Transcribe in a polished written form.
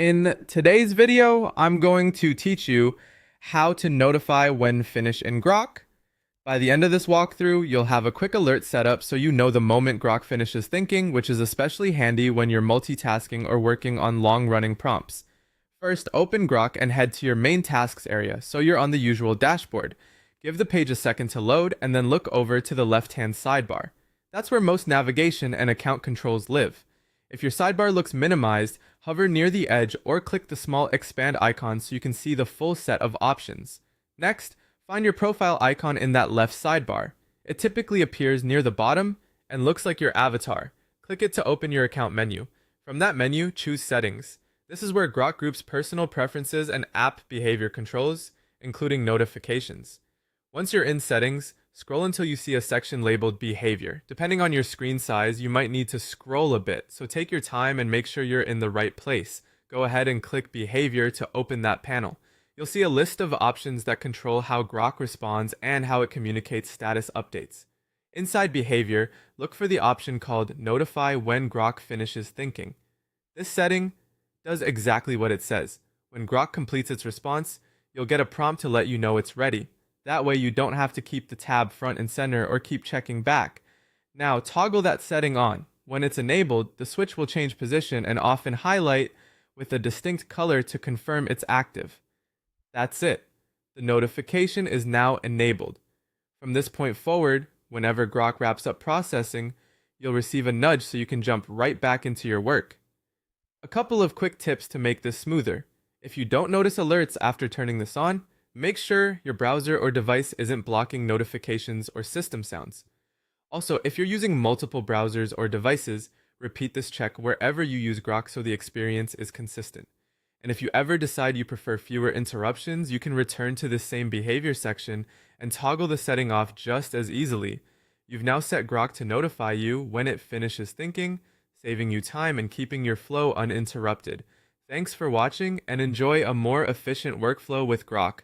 In today's video, I'm going to teach you how to notify when finished in Grok. By the end of this walkthrough, you'll have a quick alert set up so you know the moment Grok finishes thinking, which is especially handy when you're multitasking or working on long-running prompts. First, open Grok and head to your main tasks area so you're on the usual dashboard. Give the page a second to load and then look over to the left-hand sidebar. That's where most navigation and account controls live. If your sidebar looks minimized, hover near the edge or click the small expand icon so you can see the full set of options. Next, find your profile icon in that left sidebar. It typically appears near the bottom and looks like your avatar. Click it to open your account menu. From that menu, choose Settings. This is where Grok groups personal preferences and app behavior controls, including notifications. Once you're in Settings, scroll until you see a section labeled Behavior. Depending on your screen size, you might need to scroll a bit, so take your time and make sure you're in the right place. Go ahead and click Behavior to open that panel. You'll see a list of options that control how Grok responds and how it communicates status updates. Inside Behavior, look for the option called Notify when Grok finishes thinking. This setting does exactly what it says. When Grok completes its response, you'll get a prompt to let you know it's ready. That way you don't have to keep the tab front and center or keep checking back. Now toggle that setting on. When it's enabled, the switch will change position and often highlight with a distinct color to confirm it's active. That's it. The notification is now enabled. From this point forward, whenever Grok wraps up processing, you'll receive a nudge so you can jump right back into your work. A couple of quick tips to make this smoother. If you don't notice alerts after turning this on, make sure your browser or device isn't blocking notifications or system sounds. Also, if you're using multiple browsers or devices, repeat this check wherever you use Grok so the experience is consistent. And if you ever decide you prefer fewer interruptions, you can return to the same behavior section and toggle the setting off just as easily. You've now set Grok to notify you when it finishes thinking, saving you time and keeping your flow uninterrupted. Thanks for watching and enjoy a more efficient workflow with Grok.